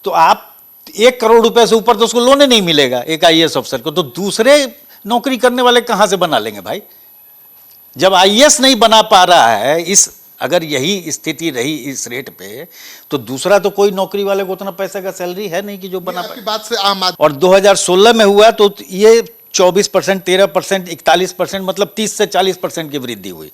तो आप 1 करोड़ रुपए से ऊपर तो उसको लोन ही नहीं मिलेगा एक आईएएस अफसर को, तो दूसरे नौकरी करने वाले कहां से बना लेंगे भाई? जब आईएएस नहीं बना पा रहा है, इस अगर यही स्थिति रही इस रेट पे, तो दूसरा तो कोई नौकरी वाले को उतना पैसे का सैलरी है नहीं कि जो बना पाए। बात से आम आदमी और 2016 में हुआ तो ये 24%, 13%, 41%, मतलब 30 से 40% की वृद्धि हुई।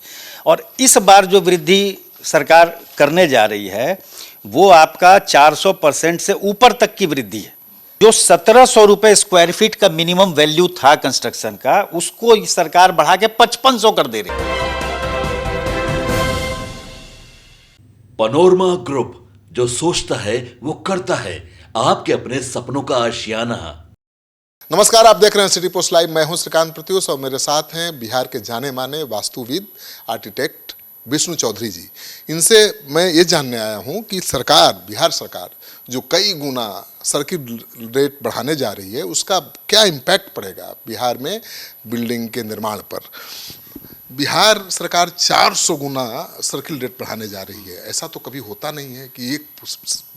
और इस बार जो वृद्धि सरकार करने जा रही है वो आपका 400% से ऊपर तक की वृद्धि है। जो 1700 रुपए स्क्वायर फीट का मिनिमम वैल्यू था कंस्ट्रक्शन का, उसको सरकार बढ़ा के 5500 कर दे रही है। पनोरमा ग्रुप, जो सोचता है वो करता है, आपके अपने सपनों का आशियाना। नमस्कार, आप देख रहे हैं सिटी पोस्ट लाइव। मैं हूं श्रीकांत प्रत्युष और मेरे साथ हैं बिहार के जाने माने वास्तुविद आर्किटेक्ट विष्णु चौधरी जी। इनसे मैं ये जानने आया हूं कि बिहार सरकार जो कई गुना सर्किट रेट बढ़ाने जा रही है, उसका क्या इम्पैक्ट पड़ेगा बिहार में बिल्डिंग के निर्माण पर। बिहार सरकार 400 गुना सर्किल रेट बढ़ाने जा रही है। ऐसा तो कभी होता नहीं है कि एक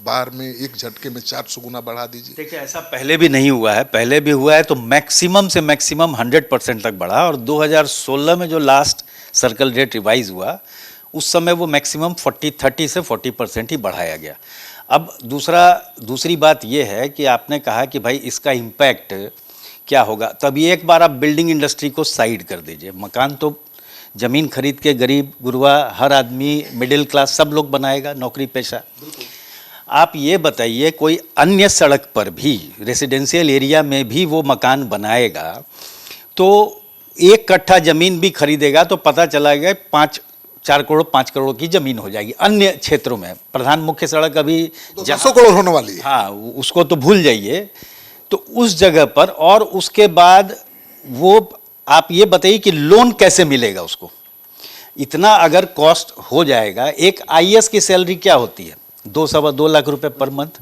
बार में एक झटके में 400 गुना बढ़ा दीजिए। देखिए, ऐसा पहले भी नहीं हुआ है। पहले भी हुआ है तो मैक्सिमम से मैक्सिमम 100% तक बढ़ा, और 2016 में जो लास्ट सर्कल रेट रिवाइज हुआ उस समय वो मैक्सिमम 30 से 40% ही बढ़ाया गया। अब दूसरी बात ये है कि आपने कहा कि भाई इसका इम्पैक्ट क्या होगा, तभी एक बार आप बिल्डिंग इंडस्ट्री को साइड कर दीजिए। मकान तो ज़मीन खरीद के गरीब गुरबा हर आदमी, मिडिल क्लास सब लोग बनाएगा, नौकरी पेशा। आप ये बताइए, कोई अन्य सड़क पर भी रेसिडेंशियल एरिया में भी वो मकान बनाएगा तो 1 कट्ठा ज़मीन भी खरीदेगा तो पता चला गया 4 करोड़ 5 करोड़ की ज़मीन हो जाएगी। अन्य क्षेत्रों में प्रधान मुख्य सड़क अभी 200 करोड़ होने वाली है। हाँ, उसको तो भूल जाइए। तो उस जगह पर, और उसके बाद वो आप ये बताइए कि लोन कैसे मिलेगा उसको? इतना अगर कॉस्ट हो जाएगा, एक आईएएस की सैलरी क्या होती है? 2-2.25 लाख रुपए पर मंथ।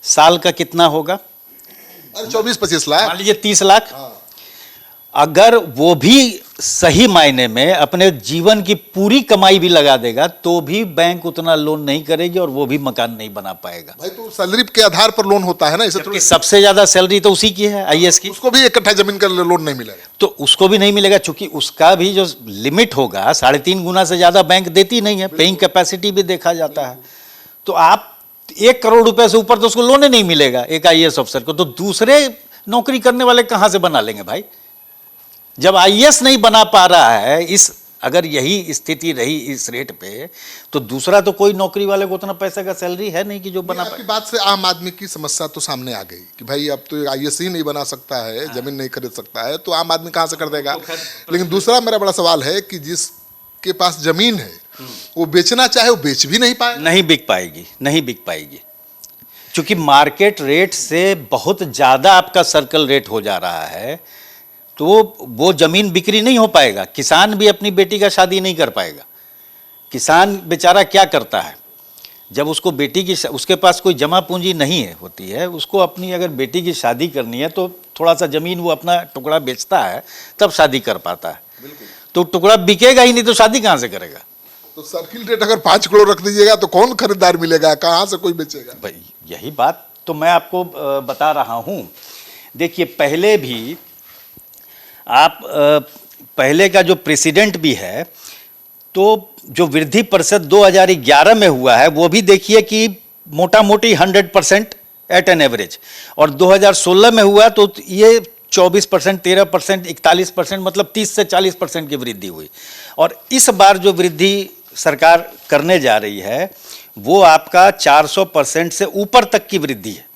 साल का कितना होगा? 24-25 लाख, मान लीजिए 30 लाख। अगर वो भी सही मायने में अपने जीवन की पूरी कमाई भी लगा देगा तो भी बैंक उतना लोन नहीं करेगी और वो भी मकान नहीं बना पाएगा। भाई तो सैलरी के आधार पर लोन होता है ना, इसे जबकि सबसे ज्यादा सैलरी तो उसी की है, आईएएस की। उसको भी 1 कट्ठा जमीन का लोन नहीं मिलेगा। तो उसको भी नहीं मिलेगा, चूंकि उसका भी जो लिमिट होगा 3.5 गुना से ज्यादा बैंक देती नहीं है। पेइंग कैपेसिटी भी देखा जाता है। तो आप 1 करोड़ रुपए से ऊपर तो उसको लोन ही नहीं मिलेगा एक आईएएस अफसर को, तो दूसरे नौकरी करने वाले कहां से बना लेंगे भाई? जब आईएएस नहीं बना पा रहा है, अगर यही स्थिति रही इस रेट पे, तो दूसरा तो कोई नौकरी वाले को उतना पैसे का सैलरी है नहीं कि जो बना पाए। आपकी बात से आम आदमी की समस्या तो सामने आ गई कि भाई अब तो आईएएस ही नहीं बना सकता है, जमीन नहीं खरीद सकता है, तो आम आदमी कहाँ से कर देगा। लेकिन दूसरा मेरा बड़ा सवाल है कि जिसके पास जमीन है वो बेचना चाहे वो बेच भी नहीं पाए। नहीं बिक पाएगी, क्योंकि मार्केट रेट से बहुत ज़्यादा आपका सर्कल रेट हो जा रहा है, तो वो ज़मीन बिक्री नहीं हो पाएगा। किसान भी अपनी बेटी का शादी नहीं कर पाएगा। किसान बेचारा क्या करता है, जब उसको उसके पास कोई जमा पूंजी नहीं है होती है, उसको अपनी अगर बेटी की शादी करनी है तो थोड़ा सा ज़मीन वो अपना टुकड़ा बेचता है, तब शादी कर पाता है। तो टुकड़ा बिकेगा ही नहीं तो शादी कहाँ से करेगा? तो सर्किल रेट अगर 5 करोड़ रख दीजिएगा तो कौन खरीदार मिलेगा, कहाँ से कोई बेचेगा? भाई यही बात तो मैं आपको बता रहा हूँ। देखिए, पहले भी पहले का जो प्रेसिडेंट भी है, तो जो वृद्धि प्रतिशत 2011 में हुआ है वो भी देखिए कि मोटा मोटी 100% एट एन एवरेज, और 2016 में हुआ तो ये 24%, 13%, 41%, मतलब 30 से 40% की वृद्धि हुई। और इस बार जो वृद्धि सरकार करने जा रही है वो आपका 400% से ऊपर तक की वृद्धि है।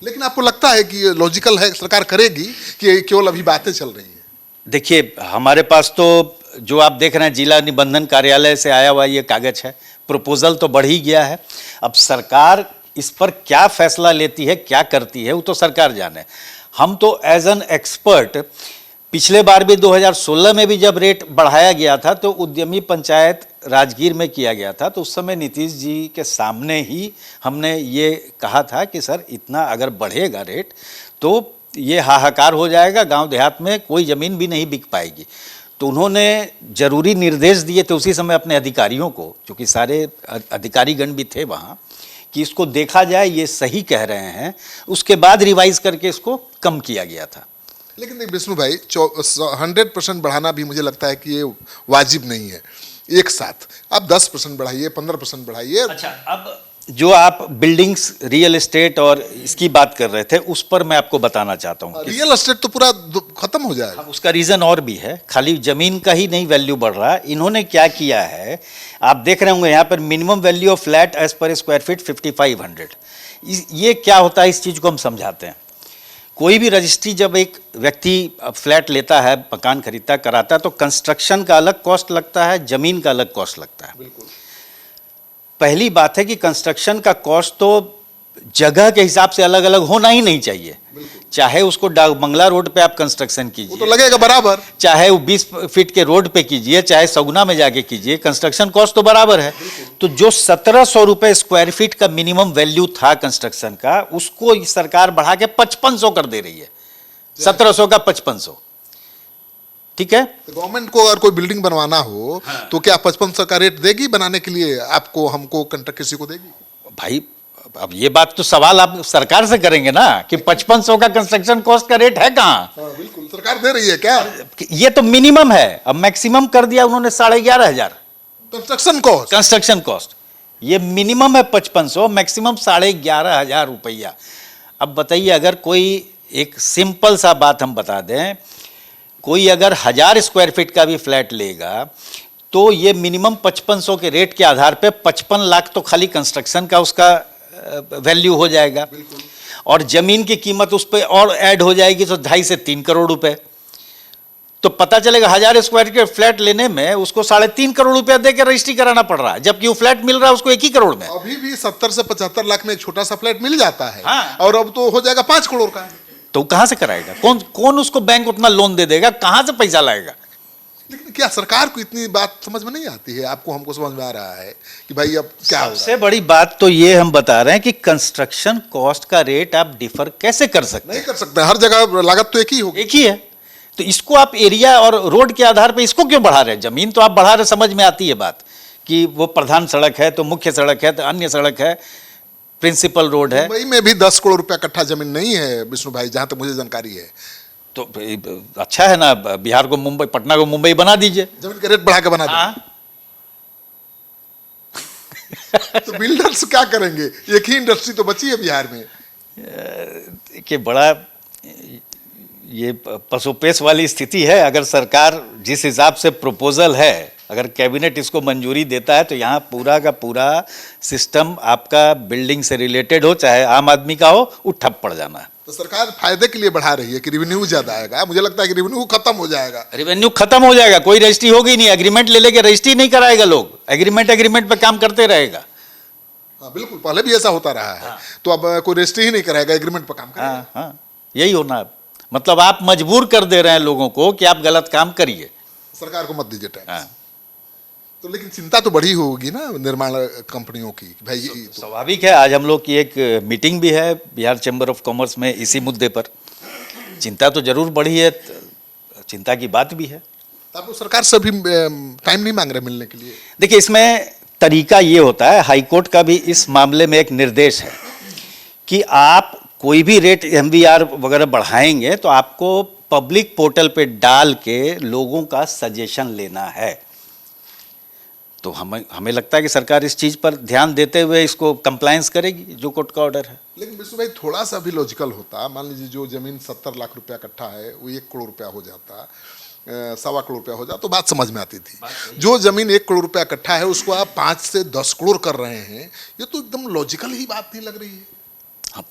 लेकिन आपको लगता है कि लॉजिकल है, सरकार करेगी, कि केवल अभी बातें चल रही हैं? देखिए, हमारे पास तो जो आप देख रहे हैं जिला निबंधन कार्यालय से आया हुआ ये कागज है, प्रपोजल तो बढ़ ही गया है। अब सरकार इस पर क्या फैसला लेती है, क्या करती है, वो तो सरकार जाने। हम तो एज एन एक्सपर्ट, पिछले बार भी 2016 में भी जब रेट बढ़ाया गया था तो उद्यमी पंचायत राजगीर में किया गया था, तो उस समय नीतीश जी के सामने ही हमने ये कहा था कि सर इतना अगर बढ़ेगा रेट तो ये हाहाकार हो जाएगा, गांव देहात में कोई ज़मीन भी नहीं बिक पाएगी। तो उन्होंने जरूरी निर्देश दिए थे उसी समय अपने अधिकारियों को, क्योंकि सारे अधिकारीगण भी थे वहाँ, कि इसको देखा जाए ये सही कह रहे हैं, उसके बाद रिवाइज करके इसको कम किया गया था। लेकिन नहीं विष्णु भाई, 100% बढ़ाना भी मुझे लगता है कि ये वाजिब नहीं है। एक साथ आप 10% बढ़ाइए, 15% बढ़ाइए। अच्छा, अब जो आप बिल्डिंग्स, रियल एस्टेट और इसकी बात कर रहे थे, उस पर मैं आपको बताना चाहता हूँ कि रियल एस्टेट तो पूरा खत्म हो जाएगा। अब उसका रीज़न और भी है, खाली ज़मीन का ही नहीं वैल्यू बढ़ रहा। इन्होंने क्या किया है, आप देख रहे होंगे यहाँ पर minimum value of flat as per square feet 5500। ये क्या होता है, इस चीज़ को हम समझाते हैं। कोई भी रजिस्ट्री जब एक व्यक्ति फ्लैट लेता है, मकान खरीदता कराता है, तो कंस्ट्रक्शन का अलग कॉस्ट लगता है, ज़मीन का अलग कॉस्ट लगता है। बिल्कुल। पहली बात है कि कंस्ट्रक्शन का कॉस्ट तो जगह के हिसाब से अलग अलग होना ही नहीं चाहिए। चाहे उसको डाकबंगला रोड पे आप कंस्ट्रक्शन वो तो कीजिए, लगेगा बराबर। चाहे वो 20 फीट के रोड पे कीजिए, चाहे सगुना में जाके कीजिए, कंस्ट्रक्शन कॉस्ट तो बराबर है। तो जो 1700 रुपए स्क्वायर फीट का मिनिमम वैल्यू था कंस्ट्रक्शन का, उसको सरकार बढ़ा के 5500 कर दे रही है। 1700 का 5500, ठीक है। तो गवर्नमेंट को अगर कोई बिल्डिंग बनवाना हो तो क्या 5500 का रेट देगी बनाने के लिए? आपको, हमको, कंट्रैक्ट किसी को देगी? भाई अब ये बात तो सवाल आप सरकार से करेंगे ना कि 5500 का कंस्ट्रक्शन कॉस्ट का रेट है कहाँ? हाँ, बिल्कुल। सरकार दे रही है क्या ये तो मिनिमम है, अब मैक्सिमम कर दिया उन्होंने 11,500 कंस्ट्रक्शन कॉस्ट? Construction cost. ये मिनिमम है 5500, मैक्सिमम 11,500 रुपया। अब बताइए, अगर कोई, एक सिंपल सा बात हम बता दें, कोई अगर 1000 स्क्वायर फीट का भी फ्लैट लेगा तो ये मिनिमम 5500 के रेट के आधार पे 55 लाख तो खाली कंस्ट्रक्शन का उसका वैल्यू हो जाएगा, और जमीन की कीमत उस पर और ऐड हो जाएगी तो 2.5 से 3 करोड़ रुपए। तो पता चलेगा 1000 स्क्वायर के फ्लैट लेने में उसको 3.5 करोड़ रुपया देकर रजिस्ट्री कराना पड़ रहा है, जबकि वो फ्लैट मिल रहा है उसको 1 ही करोड़ में। अभी भी 70 से 75 लाख में एक छोटा सा फ्लैट मिल जाता है। हाँ। और अब तो हो जाएगा 5 करोड़ का। तो कहां से कराएगा? कौन उसको बैंक उतना लोन दे देगा? कहां से पैसा लाएगा? लेकिन क्या सरकार को इतनी बात समझ में नहीं आती है? आपको, हमको समझ में आ रहा है कि भाई अब क्या हो रहा है? सबसे बड़ी बात तो ये हम बता रहे हैं कि कंस्ट्रक्शन कॉस्ट का रेट आप डिफर कैसे कर सकते नहीं कर सकते, हर जगह लागत तो एक ही होगी। हैं? एक ही है, तो इसको आप एरिया और रोड के आधार पे इसको क्यों बढ़ा रहे हैं? जमीन तो आप बढ़ा रहे, समझ में आती है बात कि वो प्रधान सड़क है तो मुख्य सड़क है तो अन्य सड़क है, प्रिंसिपल रोड है, मुंबई में भी 10 करोड़ रुपया कट्ठा जमीन नहीं है विष्णु भाई, जहां तक मुझे जानकारी है। तो अच्छा है ना, बिहार को मुंबई, पटना को मुंबई बना दीजिए। जमीन का रेट बढ़ा के बना दो। हाँ। तो बिल्डर्स क्या करेंगे? एक ही इंडस्ट्री तो बची है बिहार में। कि बड़ा ये पसोपेश वाली स्थिति है। अगर सरकार जिस हिसाब से प्रपोजल है, अगर कैबिनेट इसको मंजूरी देता है, तो यहाँ पूरा का पूरा सिस्टम आपका बिल्डिंग से रिलेटेड हो, चाहे आम आदमी का हो, वो ठप पड़ जाना है। तो सरकार फायदे के लिए बढ़ा रही है कि रेवेन्यू ज्यादा आएगा। मुझे लगता है कि रेवेन्यू खत्म हो जाएगा। रेवेन्यू खत्म हो जाएगा, कोई रजिस्ट्री होगी नहीं, एग्रीमेंट ले लेके रजिस्ट्री नहीं कराएगा, लोग एग्रीमेंट पे काम करते रहेगा। हाँ बिल्कुल, पहले भी ऐसा होता रहा है। तो अब कोई रजिस्ट्री ही नहीं कराएगा, एग्रीमेंट पर काम करेगा। हाँ हाँ, यही होना है। मतलब आप मजबूर कर दे रहे हैं लोगों को कि आप गलत काम करिए, सरकार को मत दीजिए टैक्स। हाँ। तो लेकिन चिंता तो बड़ी होगी ना निर्माण कंपनियों की, भाई ये तो स्वाभाविक है। आज हम लोग की एक मीटिंग भी है बिहार चैम्बर ऑफ कॉमर्स में इसी मुद्दे पर। चिंता तो जरूर बढ़ी है, चिंता की बात भी है। आप सरकार से भी टाइम नहीं मांग रहे मिलने के लिए? देखिए, इसमें तरीका ये होता है, हाईकोर्ट का भी इस मामले में एक निर्देश है कि आप कोई भी रेट एमवीआर वगैरह बढ़ाएंगे तो आपको पब्लिक पोर्टल पे डाल के लोगों का सजेशन लेना है। तो हमें लगता है कि सरकार इस चीज़ पर ध्यान देते हुए इसको कंप्लायंस करेगी, जो कोर्ट का ऑर्डर है। लेकिन विष्णु भाई, थोड़ा सा भी लॉजिकल होता। मान लीजिए जो जमीन 70 लाख रुपया कट्ठा है वो 1 करोड़ रुपया हो जाता, 1.25 करोड़ रुपया हो जाता, तो बात समझ में आती थी। जो जमीन 1 करोड़ रुपया कट्ठा है उसको आप 5 से 10 करोड़ कर रहे हैं, ये तो एकदम लॉजिकल ही बात नहीं लग रही है। हाँ,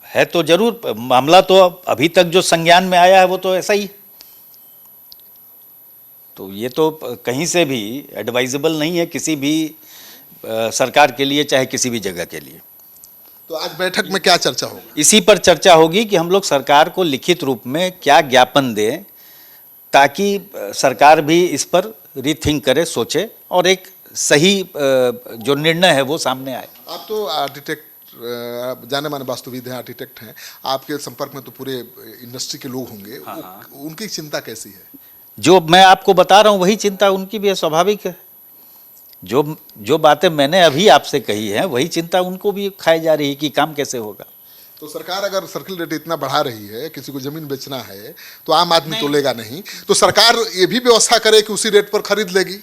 है तो जरूर। मामला तो अभी तक जो संज्ञान में आया है वो तो ऐसा ही। तो ये तो कहीं से भी एडवाइजेबल नहीं है किसी भी सरकार के लिए, चाहे किसी भी जगह के लिए। तो आज बैठक में क्या चर्चा होगी? इसी पर चर्चा होगी कि हम लोग सरकार को लिखित रूप में क्या ज्ञापन दें, ताकि सरकार भी इस पर रीथिंक करे, सोचे और एक सही जो निर्णय है वो सामने आए। आप तो आर्किटेक्ट, जाने माने वास्तुविद हैं, आर्किटेक्ट हैं, आपके संपर्क में तो पूरे इंडस्ट्री के लोग होंगे। उनकी चिंता कैसी है? जो मैं आपको बता रहा हूँ वही चिंता उनकी भी है, स्वाभाविक है। जो जो बातें मैंने अभी आपसे कही हैं वही चिंता उनको भी खाई जा रही है कि काम कैसे होगा। तो सरकार अगर सर्किल रेट इतना बढ़ा रही है, किसी को जमीन बेचना है तो आम आदमी तो लेगा नहीं, तो सरकार ये भी व्यवस्था करे कि उसी रेट पर खरीद लेगी।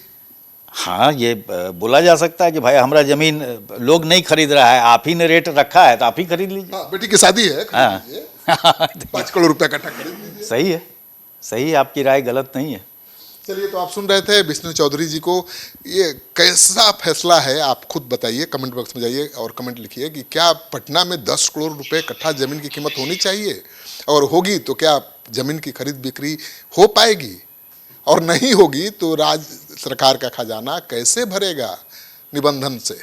हाँ, ये बोला जा सकता है कि भाई हमारा जमीन लोग नहीं खरीद रहा है, आप ही ने रेट रखा है तो आप ही खरीद लीजिए। हाँ, बेटी की शादी है, हाँ। खरीद लीजिए, 5 करोड़ रुपया इकट्ठा खरीद लीजिए। सही है, सही है, आपकी राय गलत नहीं है। चलिए, तो आप सुन रहे थे विष्णु चौधरी जी को। ये कैसा फैसला है आप खुद बताइए, कमेंट बॉक्स में जाइए और कमेंट लिखिए कि क्या पटना में 10 करोड़ रुपए कट्ठा जमीन की कीमत होनी चाहिए, और होगी तो क्या जमीन की खरीद बिक्री हो पाएगी, और नहीं होगी तो राज्य सरकार का खजाना कैसे भरेगा निबंधन से।